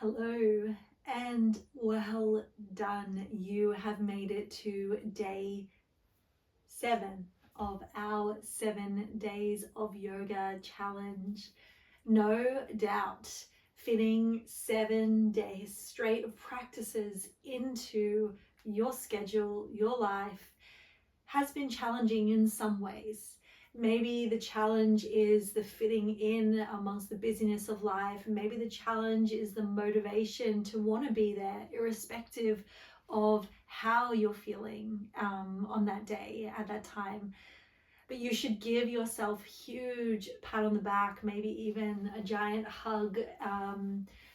Hello and well done. You have made it to day 7 of our 7 days of yoga challenge. No doubt, fitting 7 days straight of practices into your schedule, your life, has been challenging in some ways. Maybe the challenge is the fitting in amongst the busyness of life. Maybe the challenge is the motivation to want to be there, irrespective of how you're feeling on that day at that time. But you should give yourself a huge pat on the back, maybe even a giant hug,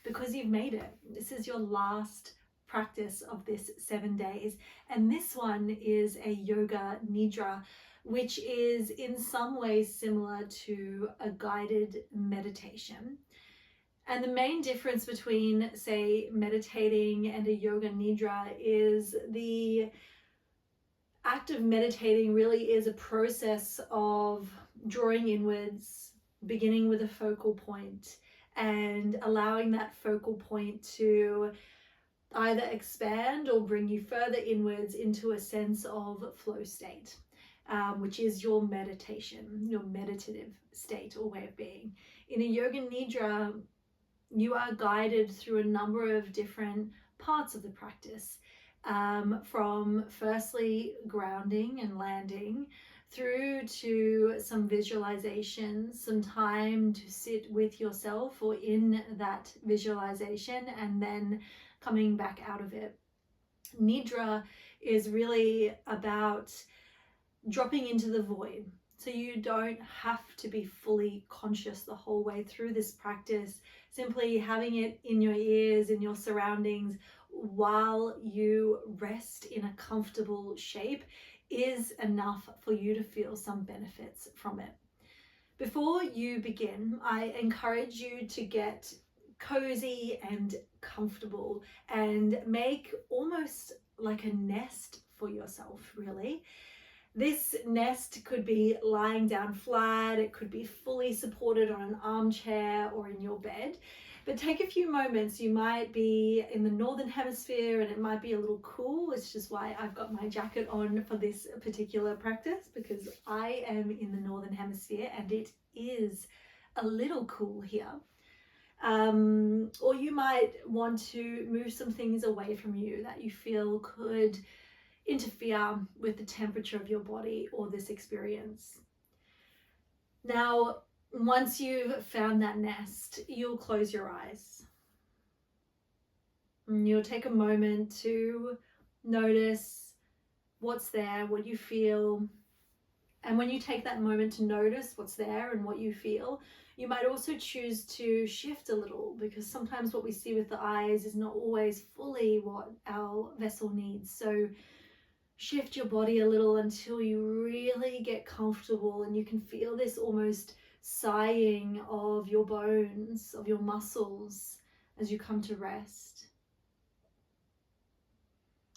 because you've made it. This is your last practice of this 7 days. And this one is a yoga nidra, which is in some ways similar to a guided meditation. And the main difference between, say, meditating and a yoga nidra is the act of meditating really is a process of drawing inwards, beginning with a focal point, and allowing that focal point to either expand or bring you further inwards into a sense of flow state, which is your meditation, your meditative state or way of being. In a yoga nidra, you are guided through a number of different parts of the practice, from firstly grounding and landing, through to some visualization, some time to sit with yourself or in that visualization, and then coming back out of it. Nidra is really about dropping into the void. So you don't have to be fully conscious the whole way through this practice. Simply having it in your ears, in your surroundings, while you rest in a comfortable shape is enough for you to feel some benefits from it. Before you begin, I encourage you to get cozy and comfortable and make almost like a nest for yourself, really. This nest could be lying down flat, it could be fully supported on an armchair or in your bed. But take a few moments. You might be in the northern hemisphere and it might be a little cool, which is why I've got my jacket on for this particular practice, because I am in the northern hemisphere and it is a little cool here. Or you might want to move some things away from you that you feel could interfere with the temperature of your body or this experience. Now, once you've found that nest, you'll close your eyes. And you'll take a moment to notice what's there, what you feel. And when you take that moment to notice what's there and what you feel, you might also choose to shift a little, because sometimes what we see with the eyes is not always fully what our vessel needs. So shift your body a little until you really get comfortable and you can feel this almost sighing of your bones, of your muscles as you come to rest.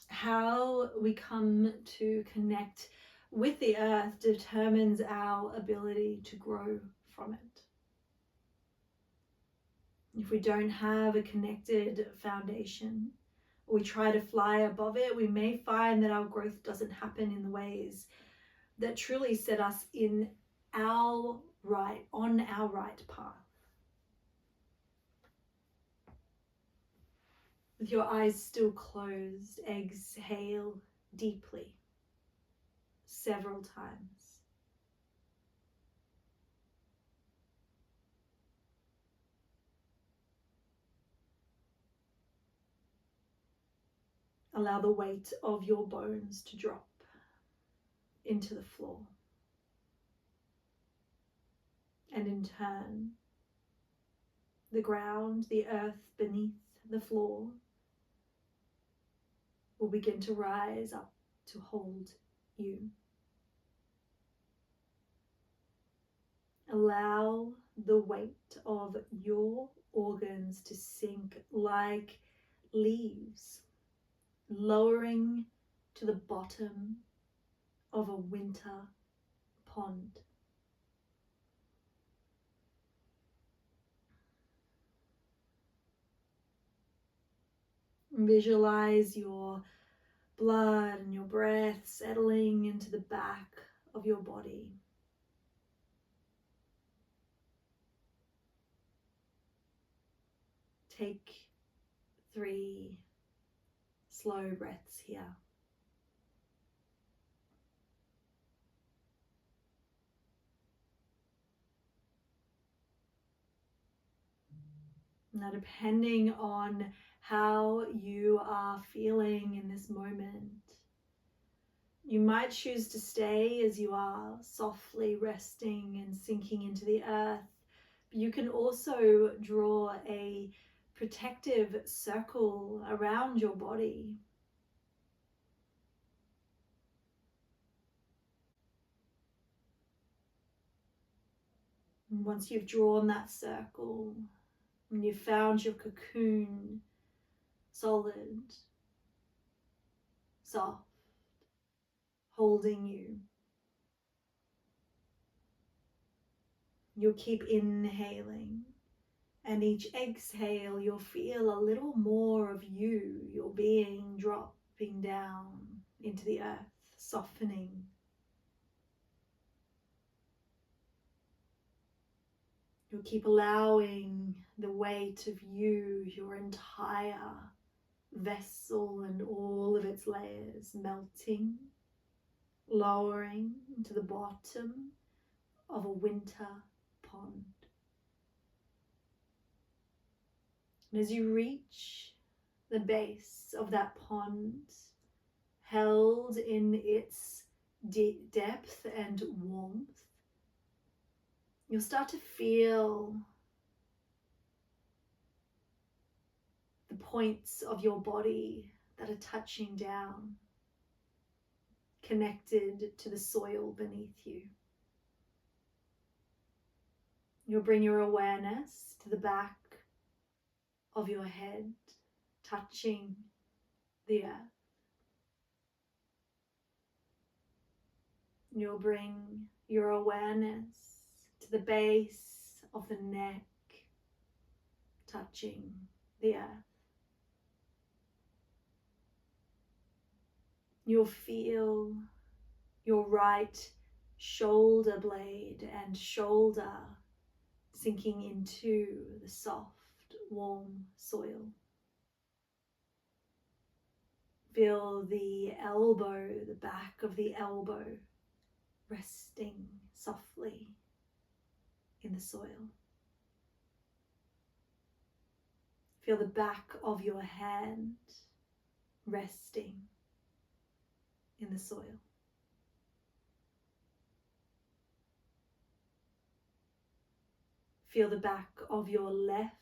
How we come to connect with the earth determines our ability to grow from it. If we don't have a connected foundation, we try to fly above it, we may find that our growth doesn't happen in the ways that truly set us on our right path. With your eyes still closed, exhale deeply several times. Allow the weight of your bones to drop into the floor. And in turn, the ground, the earth beneath the floor will begin to rise up to hold you. Allow the weight of your organs to sink like leaves, lowering to the bottom of a winter pond. Visualize your blood and your breath settling into the back of your body. Take 3 slow breaths here. Now, depending on how you are feeling in this moment, you might choose to stay as you are, softly resting and sinking into the earth. But you can also draw a protective circle around your body. And once you've drawn that circle and you've found your cocoon, solid, soft, holding you, you'll keep inhaling. And each exhale, you'll feel a little more of you, your being dropping down into the earth, softening. You'll keep allowing the weight of you, your entire vessel and all of its layers melting, lowering into the bottom of a winter pond. And as you reach the base of that pond, held in its depth and warmth, you'll start to feel the points of your body that are touching down, connected to the soil beneath you. You'll bring your awareness to the back of your head, touching the earth. You'll bring your awareness to the base of the neck, touching the earth. You'll feel your right shoulder blade and shoulder sinking into the soft, warm soil. Feel the elbow, the back of the elbow, resting softly in the soil. Feel the back of your hand resting in the soil. Feel the back of your left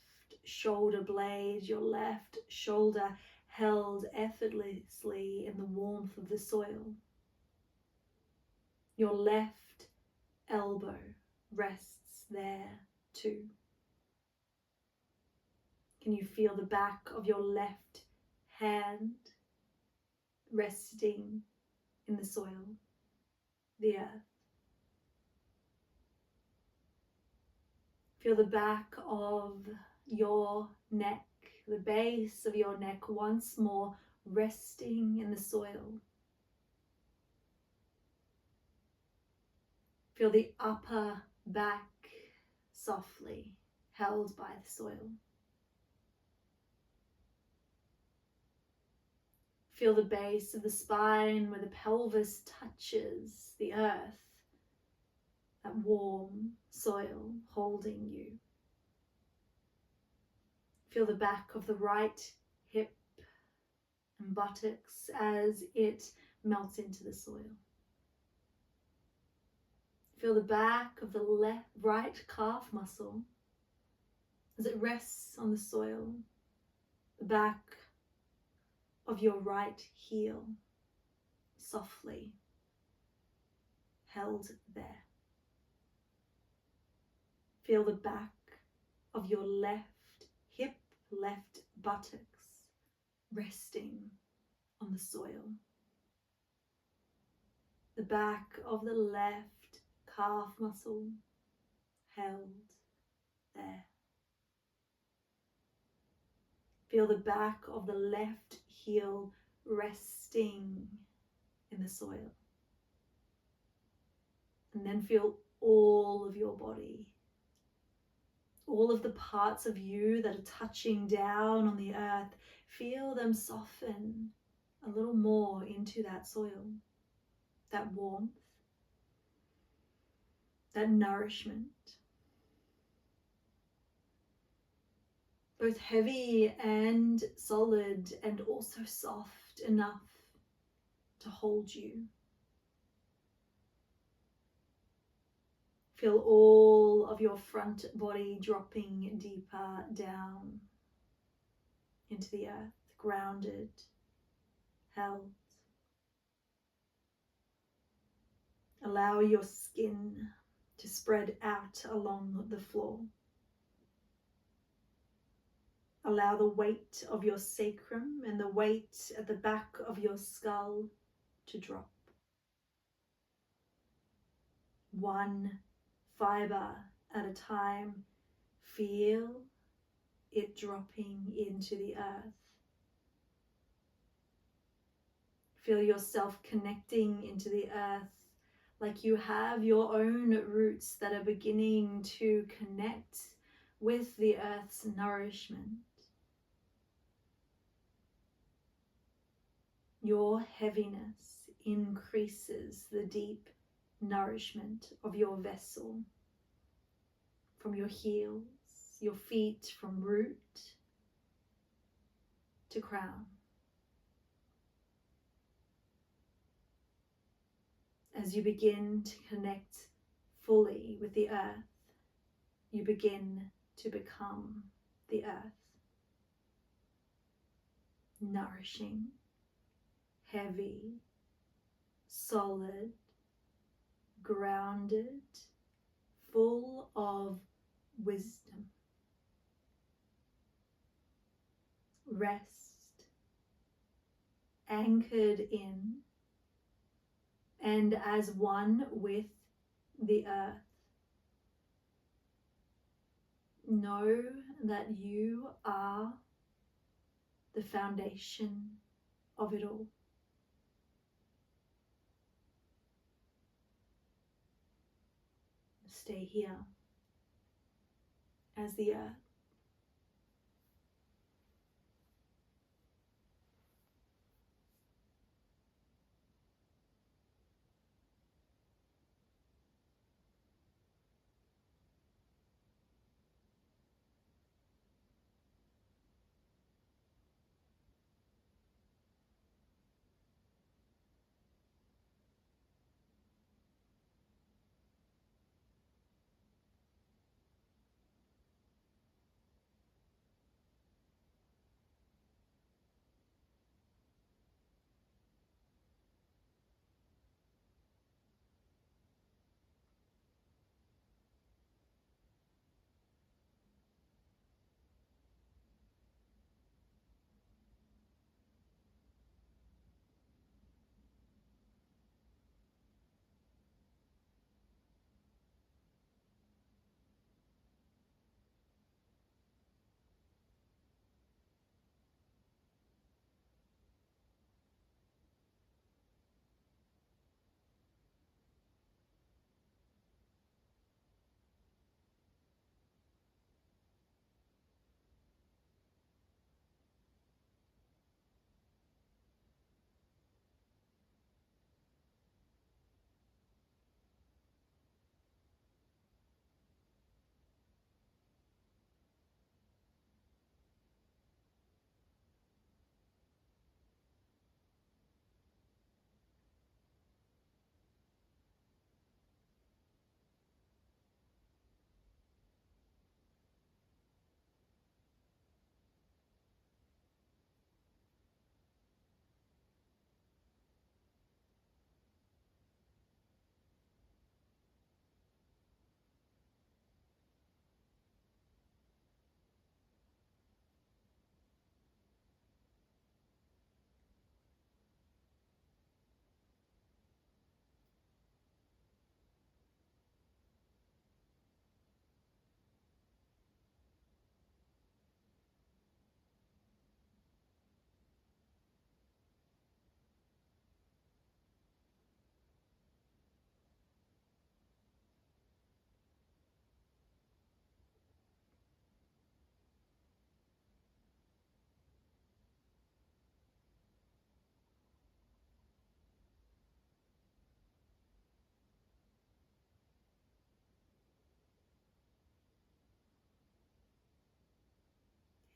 shoulder blade, your left shoulder held effortlessly in the warmth of the soil. Your left elbow rests there too. Can you feel the back of your left hand resting in the soil, the earth? Feel the back of your neck, the base of your neck once more resting in the soil. Feel the upper back softly held by the soil. Feel the base of the spine where the pelvis touches the earth, that warm soil holding you. Feel the back of the right hip and buttocks as it melts into the soil. Feel the back of the right calf muscle as it rests on the soil. The back of your right heel softly held there. Feel the back of your left hip, left buttocks resting on the soil. The back of the left calf muscle held there. Feel the back of the left heel resting in the soil. And then feel all of your body, all of the parts of you that are touching down on the earth. Feel them soften a little more into that soil, that warmth, that nourishment. Both heavy and solid, and also soft enough to hold you. Feel all of your front body dropping deeper down into the earth, grounded, held. Allow your skin to spread out along the floor. Allow the weight of your sacrum and the weight at the back of your skull to drop. One fiber at a time, feel it dropping into the earth. Feel yourself connecting into the earth like you have your own roots that are beginning to connect with the earth's nourishment. Your heaviness increases the deep nourishment of your vessel, from your heels, your feet, from root to crown. As you begin to connect fully with the earth, you begin to become the earth. Nourishing, heavy, solid, grounded, full of wisdom. Rest, anchored in and as one with the earth. Know that you are the foundation of it all. Stay here as the earth.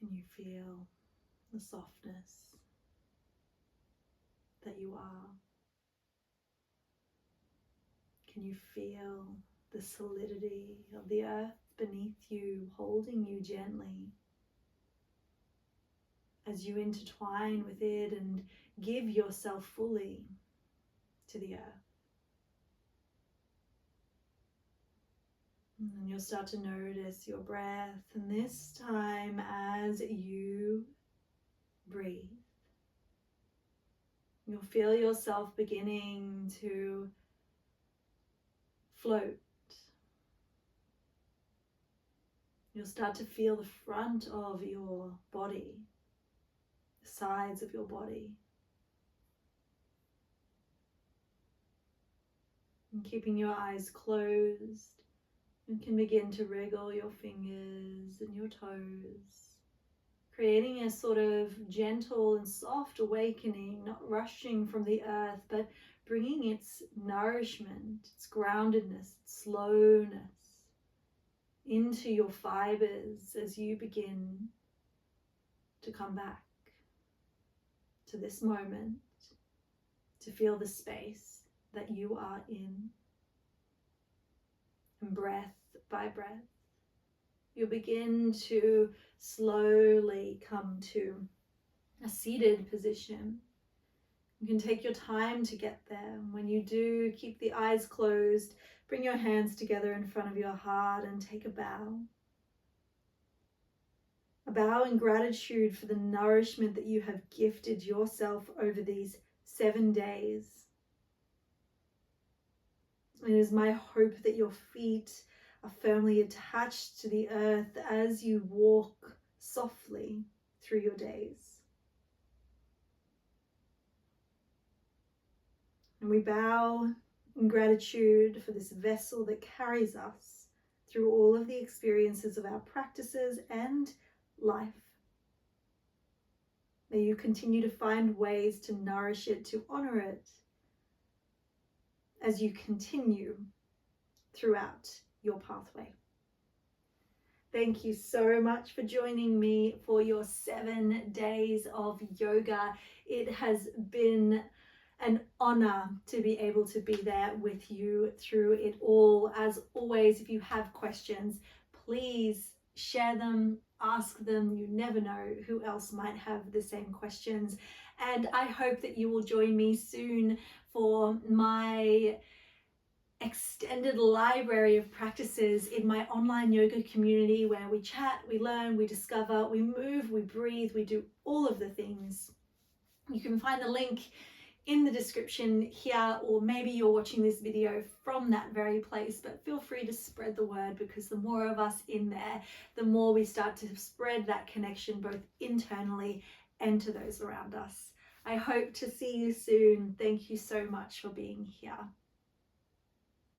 Can you feel the softness that you are? Can you feel the solidity of the earth beneath you, holding you gently as you intertwine with it and give yourself fully to the earth? And you'll start to notice your breath, and this time as you breathe, you'll feel yourself beginning to float. You'll start to feel the front of your body, the sides of your body. And keeping your eyes closed, you can begin to wriggle your fingers and your toes, creating a sort of gentle and soft awakening, not rushing from the earth, but bringing its nourishment, its groundedness, its slowness into your fibers as you begin to come back to this moment, to feel the space that you are in. And breath by breath, you'll begin to slowly come to a seated position. You can take your time to get there. And when you do, keep the eyes closed, bring your hands together in front of your heart and take a bow. A bow in gratitude for the nourishment that you have gifted yourself over these 7 days. It is my hope that your feet are firmly attached to the earth as you walk softly through your days. And we bow in gratitude for this vessel that carries us through all of the experiences of our practices and life. May you continue to find ways to nourish it, to honor it, as you continue throughout your pathway. Thank you so much for joining me for your 7 days of yoga. It has been an honor to be able to be there with you through it all. As always, if you have questions, please share them, ask them. You never know who else might have the same questions. And I hope that you will join me soon for my extended library of practices in my online yoga community, where we chat, we learn, we discover, we move, we breathe, we do all of the things. You can find the link in the description here, or maybe you're watching this video from that very place, but feel free to spread the word, because the more of us in there, the more we start to spread that connection both internally and to those around us. I hope to see you soon. Thank you so much for being here.